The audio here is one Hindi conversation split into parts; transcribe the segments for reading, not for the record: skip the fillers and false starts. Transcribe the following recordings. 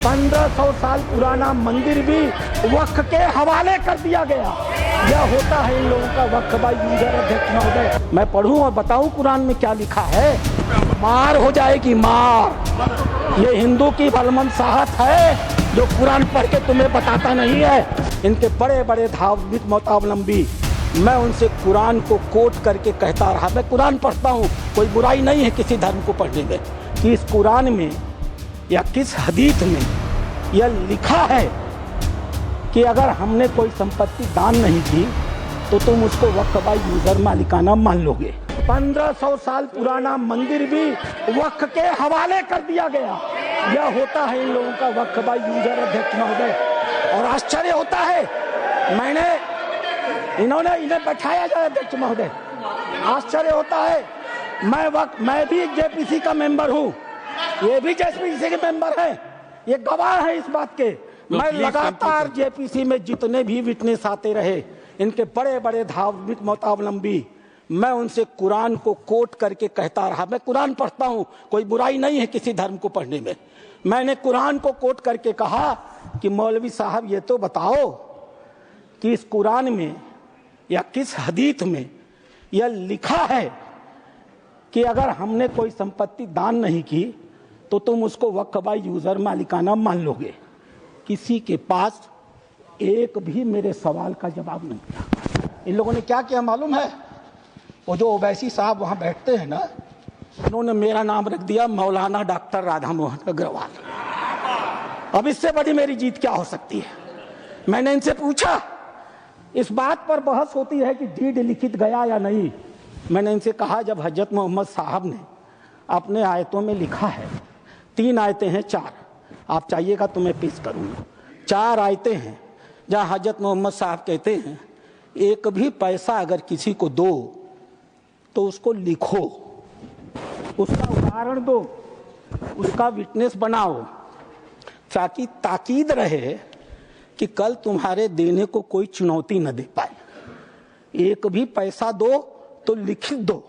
1500 साल पुराना मंदिर भी वक्फ के हवाले कर दिया गया। यह होता है इन लोगों का वक्फ बाई यूजर अध्यक्ष महोदय। मैं पढ़ूं और बताऊं कुरान में क्या लिखा है। मार हो जाएगी मार। ये हिंदू की बलमनसाहत है जो कुरान पढ़ के तुम्हें बताता नहीं है। इनके बड़े बड़े धार्मिक मतावलंबी, मैं उनसे कुरान को कोट करके कहता रहा। मैं कुरान पढ़ता हूँ, कोई बुराई नहीं है किसी धर्म को पढ़ने में, कि इस कुरान में या किस हदीस में यह लिखा है कि अगर हमने कोई संपत्ति दान नहीं की तो तुम उसको वक्फ बाई यूजर मालिकाना मान लोगे। 1500 साल पुराना मंदिर भी वक्फ के हवाले कर दिया गया। यह होता है इन लोगों का वक्फ बाई यूजर अध्यक्ष महोदय। और आश्चर्य होता है, इन्हें बैठाया जाए अध्यक्ष महोदय। आश्चर्य होता है, मैं भी जेपीसी का मेंबर हूँ, ये भी जेपीसी के मेंबर हैं, ये गवाह है इस बात के। मैं लगातार जेपीसी में जितने भी विटनेस आते रहे, इनके बड़े बड़े धार्मिक मतावलंबी, मैं उनसे कुरान को कोट करके कहता रहा। मैं कुरान पढ़ता हूँ, कोई बुराई नहीं है किसी धर्म को पढ़ने में। मैंने कुरान को कोट करके कहा कि मौलवी साहब ये तो बताओ कि इस कुरान में या किस हदीस में यह लिखा है कि अगर हमने कोई संपत्ति दान नहीं की तो तुम उसको वक्फ बाई यूजर मालिकाना मान लोगे। किसी के पास एक भी मेरे सवाल का जवाब नहीं था। इन लोगों ने क्या किया मालूम है? वो जो ओवैसी साहब वहां बैठते हैं ना, उन्होंने मेरा नाम रख दिया मौलाना डॉक्टर राधा मोहन अग्रवाल। अब इससे बड़ी मेरी जीत क्या हो सकती है? मैंने इनसे पूछा, इस बात पर बहस होती है कि डीड लिखित गया या नहीं। मैंने इनसे कहा, जब हजरत मोहम्मद साहब ने अपने आयतों में लिखा है, 3 आयतें हैं, 4 आप चाहिएगा तो मैं पेश करूंगा। 4 आयतें हैं जहां हजरत मोहम्मद साहब कहते हैं एक भी पैसा अगर किसी को दो तो उसको लिखो, उसका उदाहरण दो, उसका विटनेस बनाओ, ताकि ताकीद रहे कि कल तुम्हारे देने को कोई चुनौती न दे पाए। एक भी पैसा दो तो लिखित दो।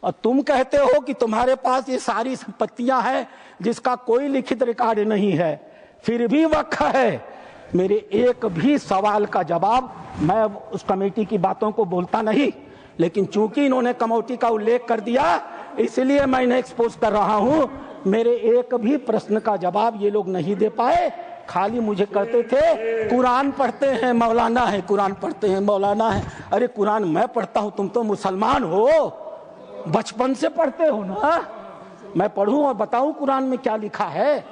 और तुम कहते हो कि तुम्हारे पास ये सारी संपत्तियां हैं जिसका कोई लिखित रिकॉर्ड नहीं है, फिर भी वक्फ है। मेरे एक भी सवाल का जवाब, मैं उस कमेटी की बातों को बोलता नहीं, लेकिन चूंकि इन्होंने कमेटी का उल्लेख कर दिया इसलिए मैं इन्हें एक्सपोज कर रहा हूं। मेरे एक भी प्रश्न का जवाब ये लोग नहीं दे पाए। खाली मुझे कहते थे कुरान पढ़ते हैं मौलाना है, कुरान पढ़ते हैं मौलाना है। अरे कुरान मैं पढ़ता हूं, तुम तो मुसलमान हो, बचपन से पढ़ते हो ना। मैं पढ़ूं और बताऊं कुरान में क्या लिखा है।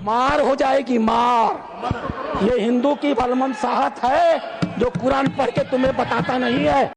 मार हो जाएगी मार। ये हिंदू की बलमनसाहत है जो कुरान पढ़ के तुम्हें बताता नहीं है।